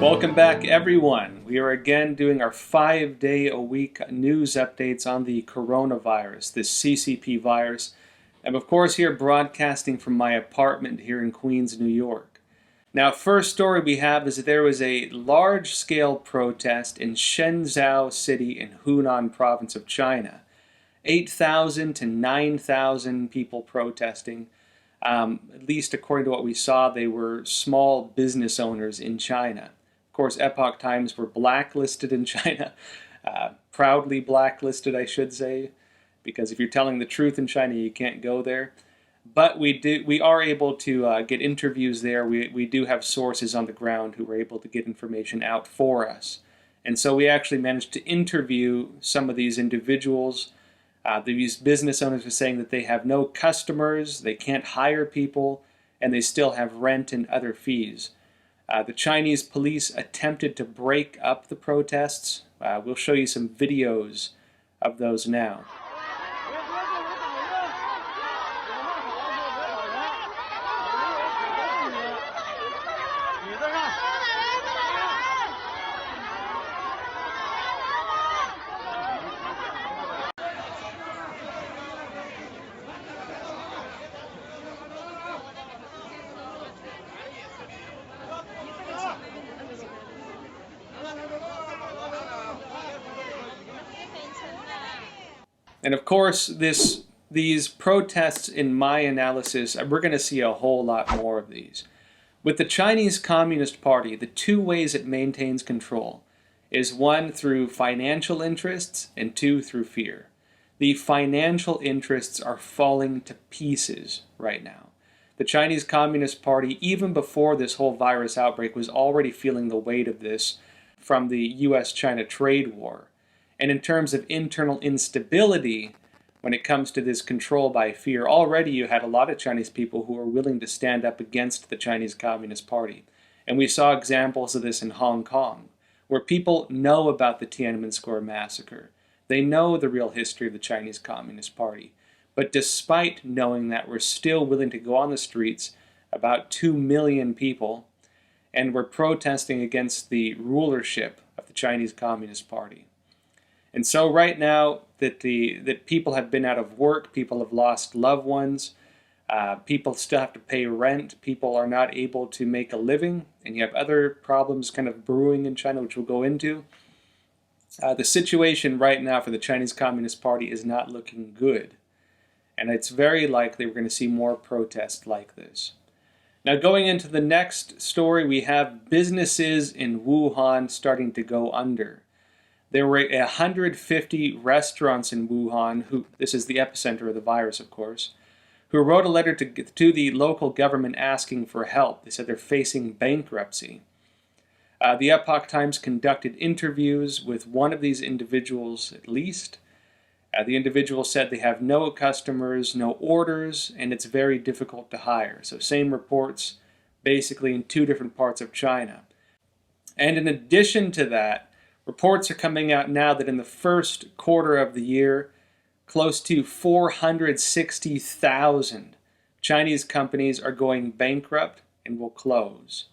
Welcome back, everyone. We are again doing our 5-day-a-week news updates on the coronavirus, this CCP virus. I'm, of course, here broadcasting from my apartment here in Queens, New York. Now, first story we have is that there was a large-scale protest in Zhuzhou City in Hunan province of China. 8,000 to 9,000 people protesting. At least according to what we saw, they were small business owners in China. Of course, Epoch Times were blacklisted in China, proudly blacklisted, I should say, because if you're telling the truth in China, you can't go there. But we are able to get interviews there. We do have sources on the ground who were able to get information out for us. And so we actually managed to interview some of these individuals. These business owners are saying that they have no customers, they can't hire people, and they still have rent and other fees. The Chinese police attempted to break up the protests. We'll show you some videos of those now. And of course, these protests, in my analysis, we're going to see a whole lot more of these. With the Chinese Communist Party, the two ways it maintains control is one, through financial interests, and two, through fear. The financial interests are falling to pieces right now. The Chinese Communist Party, even before this whole virus outbreak, was already feeling the weight of this from the US-China trade war. And in terms of internal instability, when it comes to this control by fear, already you had a lot of Chinese people who were willing to stand up against the Chinese Communist Party. And we saw examples of this in Hong Kong, where people know about the Tiananmen Square massacre. They know the real history of the Chinese Communist Party. But despite knowing that, we're still willing to go on the streets, about 2 million people, and we're protesting against the rulership of the Chinese Communist Party. And so right now that people have been out of work, people have lost loved ones, people still have to pay rent, people are not able to make a living, and you have other problems kind of brewing in China, which we'll go into. The situation right now for the Chinese Communist Party is not looking good. And it's very likely we're going to see more protests like this. Now, going into the next story, we have businesses in Wuhan starting to go under. There were 150 restaurants in Wuhan, this is the epicenter of the virus, of course, who wrote a letter to the local government asking for help. They said they're facing bankruptcy. The Epoch Times conducted interviews with one of these individuals at least. The individual said they have no customers, no orders, and it's very difficult to hire. So same reports basically in two different parts of China. And in addition to that, reports are coming out now that in the first quarter of the year, close to 460,000 Chinese companies are going bankrupt and will close.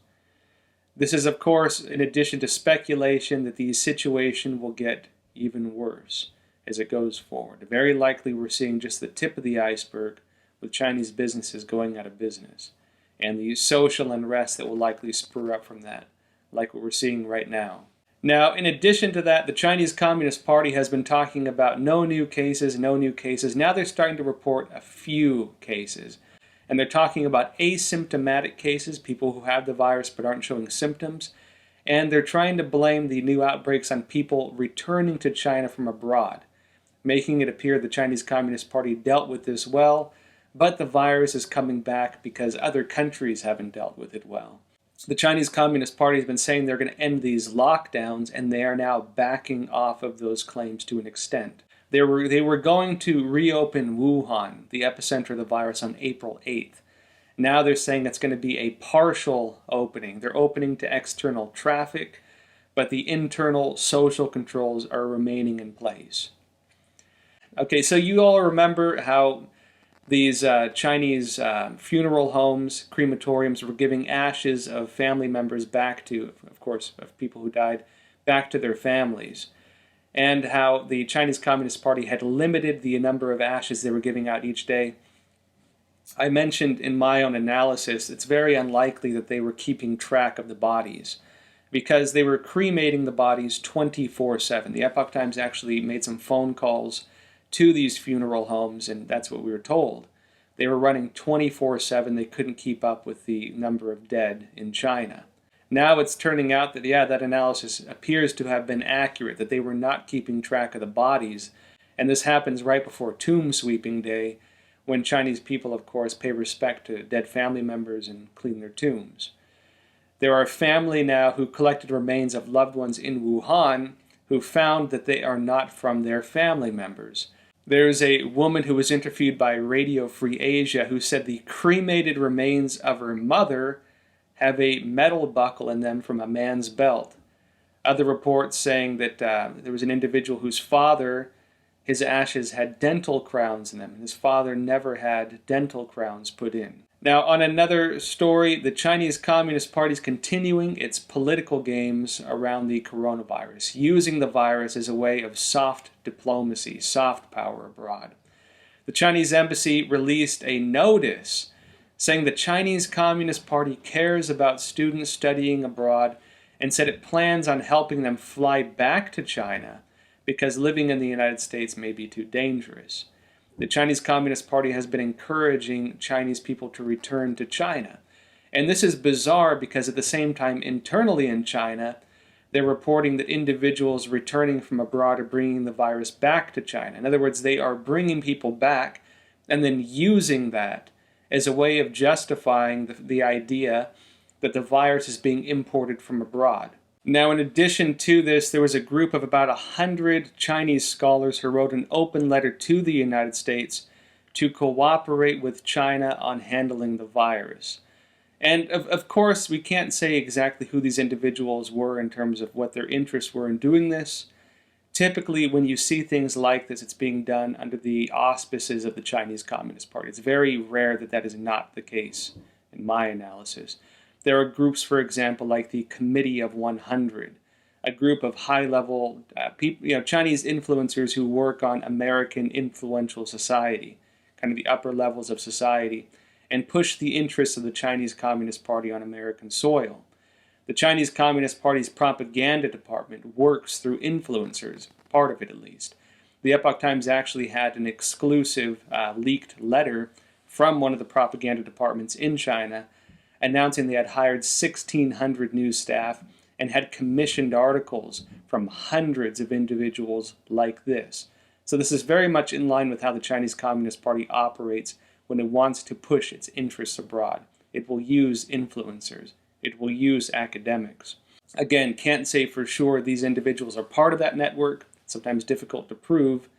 This is, of course, in addition to speculation that the situation will get even worse as it goes forward. Very likely we're seeing just the tip of the iceberg with Chinese businesses going out of business and the social unrest that will likely spur up from that, like what we're seeing right now. Now, in addition to that, the Chinese Communist Party has been talking about no new cases, no new cases. Now they're starting to report a few cases. And they're talking about asymptomatic cases, people who have the virus but aren't showing symptoms. And they're trying to blame the new outbreaks on people returning to China from abroad, making it appear the Chinese Communist Party dealt with this well, but the virus is coming back because other countries haven't dealt with it well. The Chinese Communist Party has been saying they're going to end these lockdowns, and they are now backing off of those claims to an extent. They were going to reopen Wuhan, the epicenter of the virus, on April 8th. Now they're saying it's going to be a partial opening. They're opening to external traffic, but the internal social controls are remaining in place. Okay, so you all remember how These Chinese funeral homes, crematoriums were giving ashes of family members back to, of course, of people who died, back to their families. And how the Chinese Communist Party had limited the number of ashes they were giving out each day. I mentioned in my own analysis, it's very unlikely that they were keeping track of the bodies because they were cremating the bodies 24/7. The Epoch Times actually made some phone calls to these funeral homes, and that's what we were told. They were running 24/7. They couldn't keep up with the number of dead in China. Now it's turning out that, that analysis appears to have been accurate, that they were not keeping track of the bodies. And this happens right before Tomb Sweeping Day, when Chinese people, of course, pay respect to dead family members and clean their tombs. There are family now who collected remains of loved ones in Wuhan who found that they are not from their family members. There's a woman who was interviewed by Radio Free Asia who said the cremated remains of her mother have a metal buckle in them from a man's belt. Other reports saying that there was an individual whose father, his ashes had dental crowns in them. His father never had dental crowns put in. Now, on another story, the Chinese Communist Party is continuing its political games around the coronavirus, using the virus as a way of soft diplomacy, soft power abroad. The Chinese embassy released a notice saying the Chinese Communist Party cares about students studying abroad and said it plans on helping them fly back to China because living in the United States may be too dangerous. The Chinese Communist Party has been encouraging Chinese people to return to China. And this is bizarre because at the same time, internally in China, they're reporting that individuals returning from abroad are bringing the virus back to China. In other words, they are bringing people back and then using that as a way of justifying the idea that the virus is being imported from abroad. Now, in addition to this, there was a group of about 100 Chinese scholars who wrote an open letter to the United States to cooperate with China on handling the virus. And of course, we can't say exactly who these individuals were in terms of what their interests were in doing this. Typically, when you see things like this, it's being done under the auspices of the Chinese Communist Party. It's very rare that that is not the case, in my analysis. There are groups, for example, like the Committee of 100, a group of high-level people, Chinese influencers who work on American influential society, kind of the upper levels of society, and push the interests of the Chinese Communist Party on American soil. The Chinese Communist Party's propaganda department works through influencers, part of it at least. The Epoch Times actually had an exclusive leaked letter from one of the propaganda departments in China announcing they had hired 1,600 new staff and had commissioned articles from hundreds of individuals like this. So this is very much in line with how the Chinese Communist Party operates when it wants to push its interests abroad. It will use influencers. It will use academics. Again, can't say for sure these individuals are part of that network. It's sometimes difficult to prove,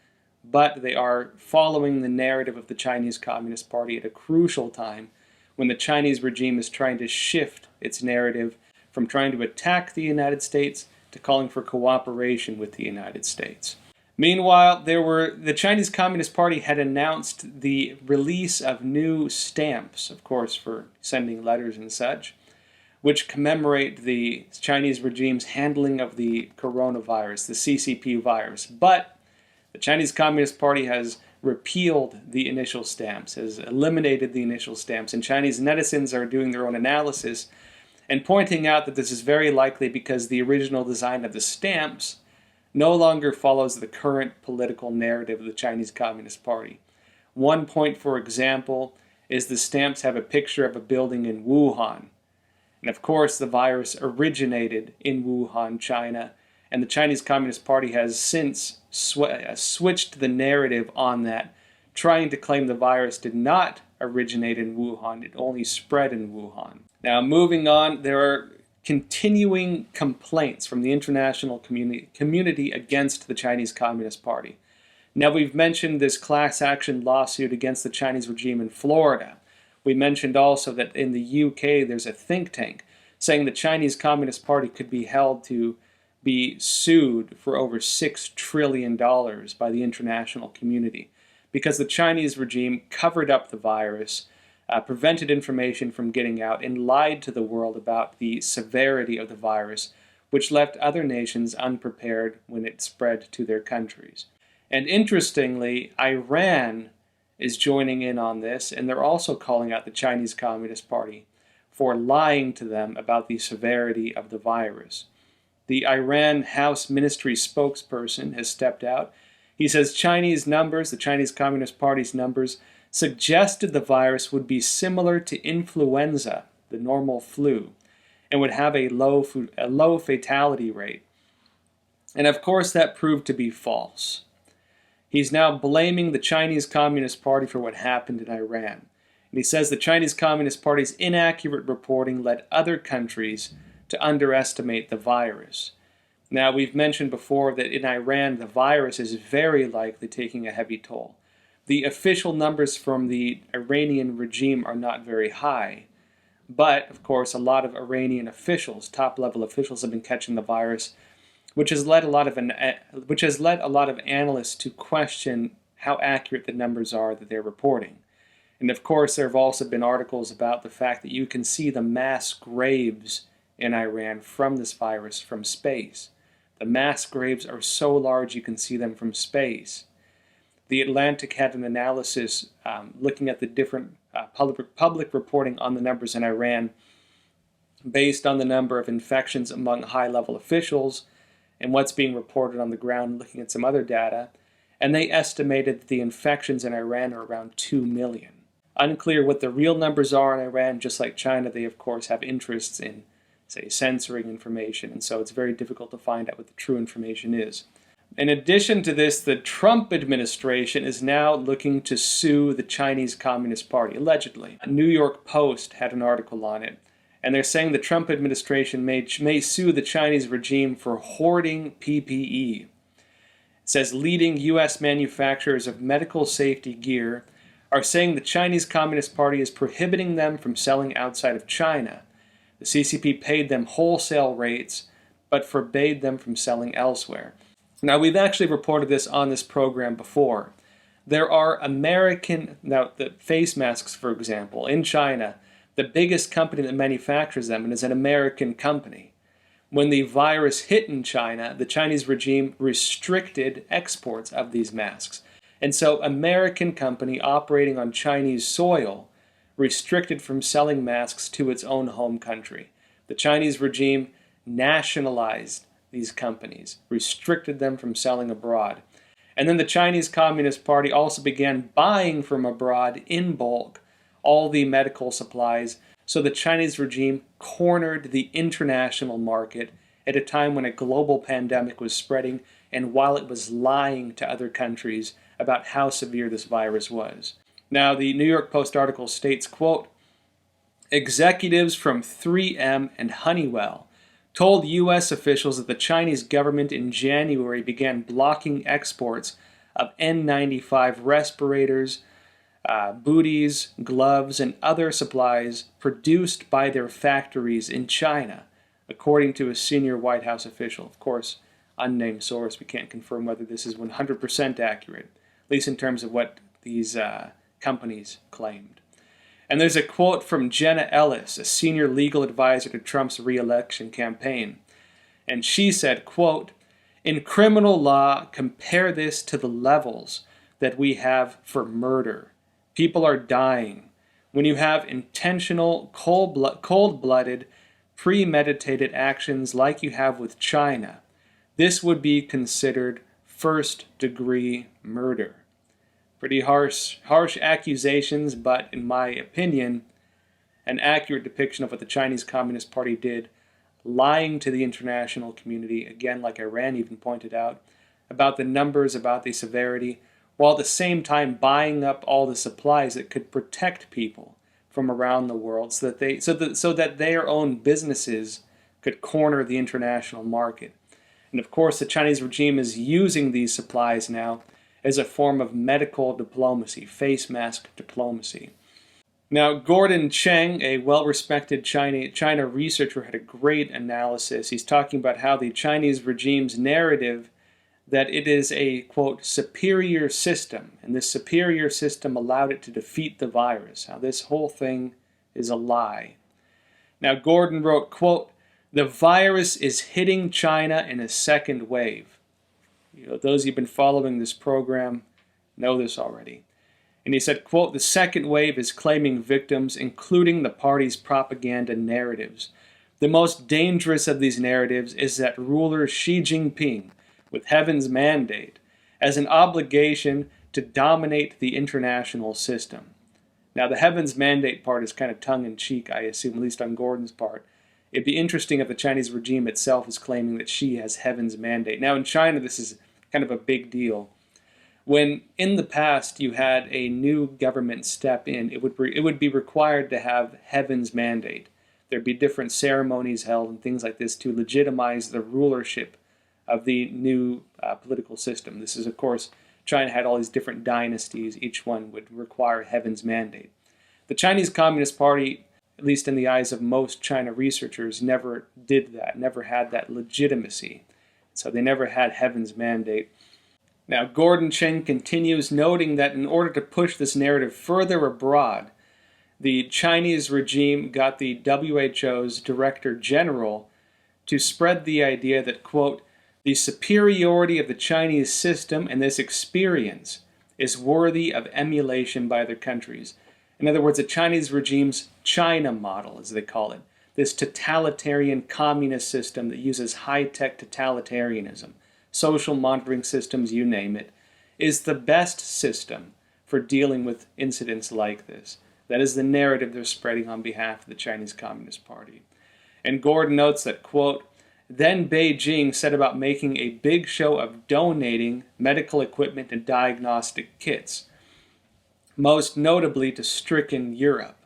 but they are following the narrative of the Chinese Communist Party at a crucial time when the Chinese regime is trying to shift its narrative from trying to attack the United States to calling for cooperation with the United States. Meanwhile, the Chinese Communist Party had announced the release of new stamps, of course, for sending letters and such, which commemorate the Chinese regime's handling of the coronavirus, the CCP virus. But the Chinese Communist Party has repealed the initial stamps, has eliminated the initial stamps, and Chinese netizens are doing their own analysis and pointing out that this is very likely because the original design of the stamps no longer follows the current political narrative of the Chinese Communist Party. One point, for example, is the stamps have a picture of a building in Wuhan. And of course, the virus originated in Wuhan, China, and the Chinese Communist Party has since switched the narrative on that, trying to claim the virus did not originate in Wuhan, it only spread in Wuhan. Now, moving on, there are continuing complaints from the international community against the Chinese Communist Party. Now, we've mentioned this class action lawsuit against the Chinese regime in Florida. We mentioned also that in the UK there's a think tank saying the Chinese Communist Party could be held to be sued for over $6 trillion by the international community because the Chinese regime covered up the virus, prevented information from getting out, and lied to the world about the severity of the virus, which left other nations unprepared when it spread to their countries. And interestingly, Iran is joining in on this, and they're also calling out the Chinese Communist Party for lying to them about the severity of the virus. The Iran House Ministry spokesperson has stepped out. He says Chinese numbers, the Chinese Communist Party's numbers, suggested the virus would be similar to influenza, the normal flu, and would have a low fatality rate. And of course that proved to be false. He's now blaming the Chinese Communist Party for what happened in Iran. And he says the Chinese Communist Party's inaccurate reporting led other countries to underestimate the virus. Now, we've mentioned before that in Iran, the virus is very likely taking a heavy toll. The official numbers from the Iranian regime are not very high. But, of course, a lot of Iranian officials, top-level officials, have been catching the virus, which has led a lot of analysts to question how accurate the numbers are that they're reporting. And of course, there have also been articles about the fact that you can see the mass graves in Iran from this virus from space. The mass graves are so large you can see them from space. The Atlantic had an analysis looking at the different public reporting on the numbers in Iran based on the number of infections among high-level officials and what's being reported on the ground, looking at some other data, and they estimated that the infections in Iran are around 2 million. Unclear what the real numbers are in Iran. Just like China, they of course have interests in, say, censoring information, and so it's very difficult to find out what the true information is. In addition to this, the Trump administration is now looking to sue the Chinese Communist Party, allegedly. A New York Post had an article on it, and they're saying the Trump administration may sue the Chinese regime for hoarding PPE. It says leading U.S. manufacturers of medical safety gear are saying the Chinese Communist Party is prohibiting them from selling outside of China. The CCP paid them wholesale rates, but forbade them from selling elsewhere. Now, we've actually reported this on this program before. There are the face masks, for example, in China, the biggest company that manufactures them, and is an American company. When the virus hit in China, the Chinese regime restricted exports of these masks. And so American company operating on Chinese soil restricted from selling masks to its own home country. The Chinese regime nationalized these companies, restricted them from selling abroad. And then the Chinese Communist Party also began buying from abroad in bulk all the medical supplies, so the Chinese regime cornered the international market at a time when a global pandemic was spreading and while it was lying to other countries about how severe this virus was. Now, the New York Post article states, quote, executives from 3M and Honeywell told U.S. officials that the Chinese government in January began blocking exports of N95 respirators, booties, gloves, and other supplies produced by their factories in China, according to a senior White House official. Of course, unnamed source. We can't confirm whether this is 100% accurate, at least in terms of what these companies claimed. And there's a quote from Jenna Ellis, a senior legal advisor to Trump's re-election campaign. And she said, quote, in criminal law, compare this to the levels that we have for murder. People are dying. When you have intentional, cold-blooded, premeditated actions like you have with China, this would be considered first-degree murder. Pretty harsh accusations, but in my opinion, an accurate depiction of what the Chinese Communist Party did, lying to the international community, again, like Iran even pointed out, about the numbers, about the severity, while at the same time buying up all the supplies that could protect people from around the world so that their own businesses could corner the international market. And of course, the Chinese regime is using these supplies now as a form of medical diplomacy, face mask diplomacy. Now, Gordon Cheng, a well-respected China researcher, had a great analysis. He's talking about how the Chinese regime's narrative that it is a, quote, superior system, and this superior system allowed it to defeat the virus. Now, this whole thing is a lie. Now, Gordon wrote, quote, the virus is hitting China in a second wave. Those who've been following this program know this already. And he said, quote, the second wave is claiming victims, including the party's propaganda narratives. The most dangerous of these narratives is that ruler Xi Jinping, with heaven's mandate, as an obligation to dominate the international system. Now, the heaven's mandate part is kind of tongue-in-cheek, I assume, at least on Gordon's part. It'd be interesting if the Chinese regime itself is claiming that Xi has heaven's mandate. Now, in China, this is kind of a big deal. When in the past you had a new government step in, it would be required to have heaven's mandate. There'd be different ceremonies held and things like this to legitimize the rulership of the new political system. This is, of course, China had all these different dynasties. Each one would require heaven's mandate. The Chinese Communist Party, at least in the eyes of most China researchers, never did that, never had that legitimacy. So they never had heaven's mandate. Now, Gordon Cheng continues, noting that in order to push this narrative further abroad, the Chinese regime got the WHO's Director General to spread the idea that, quote, the superiority of the Chinese system and this experience is worthy of emulation by other countries. In other words, the Chinese regime's China model, as they call it, this totalitarian communist system that uses high-tech totalitarianism, social monitoring systems, you name it, is the best system for dealing with incidents like this. That is the narrative they're spreading on behalf of the Chinese Communist Party. And Gordon notes that, quote, then Beijing set about making a big show of donating medical equipment and diagnostic kits, most notably to stricken Europe.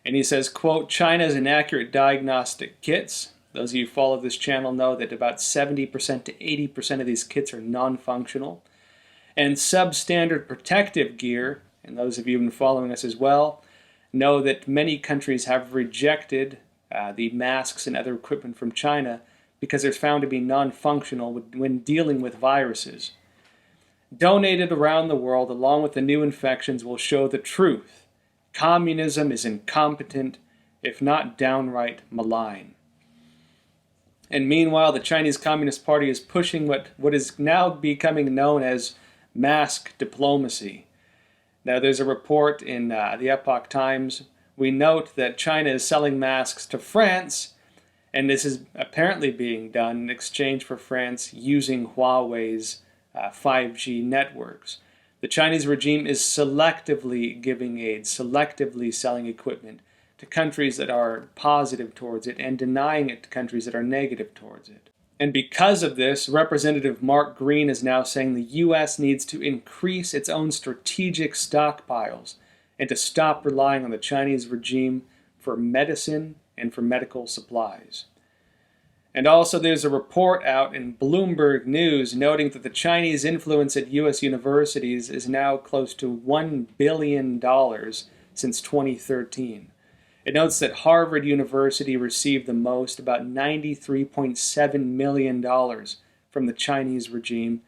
And he says, quote, China's inaccurate diagnostic kits, those of you who follow this channel know that about 70% to 80% of these kits are non-functional, and substandard protective gear, and those of you who have been following us as well, know that many countries have rejected the masks and other equipment from China because they're found to be non-functional when dealing with viruses. Donated around the world along with the new infections will show the truth. Communism is incompetent, if not downright malign. And meanwhile, the Chinese Communist Party is pushing what is now becoming known as mask diplomacy. Now, there's a report in the Epoch Times. We note that China is selling masks to France, and this is apparently being done in exchange for France using Huawei's 5G networks. The Chinese regime is selectively giving aid, selectively selling equipment to countries that are positive towards it and denying it to countries that are negative towards it. And because of this, Representative Mark Green is now saying the U.S. needs to increase its own strategic stockpiles and to stop relying on the Chinese regime for medicine and for medical supplies. And also there's a report out in Bloomberg News noting that the Chinese influence at U.S. universities is now close to $1 billion since 2013. It notes that Harvard University received the most, about $93.7 million from the Chinese regime,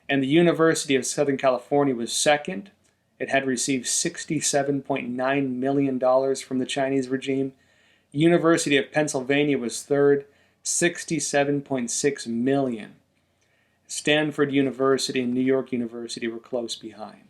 and the University of Southern California was second. It had received $67.9 million from the Chinese regime. University of Pennsylvania was third, $67.6 million. Stanford University and New York University were close behind.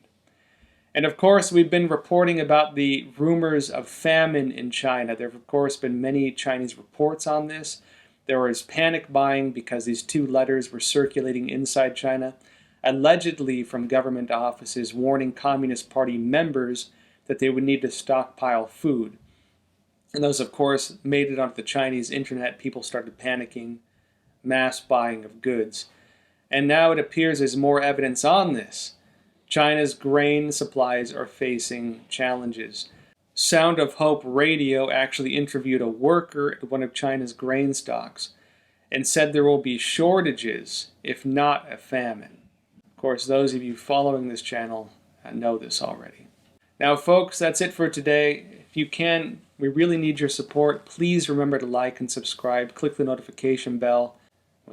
And of course, we've been reporting about the rumors of famine in China. There have, of course, been many Chinese reports on this. There was panic buying because these two letters were circulating inside China, allegedly from government offices warning Communist Party members that they would need to stockpile food. And those, of course, made it onto the Chinese internet. People started panicking, mass buying of goods. And now it appears there's more evidence on this. China's grain supplies are facing challenges. Sound of Hope Radio actually interviewed a worker at one of China's grain stocks and said there will be shortages, if not a famine. Of course, those of you following this channel know this already. Now, folks, that's it for today. If you can, we really need your support. Please remember to like and subscribe. Click the notification bell.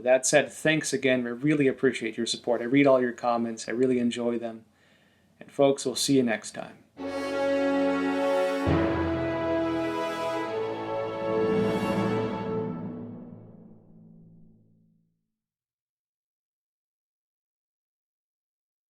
With that said, thanks again. I really appreciate your support. I read all your comments. I really enjoy them. And folks, we'll see you next time.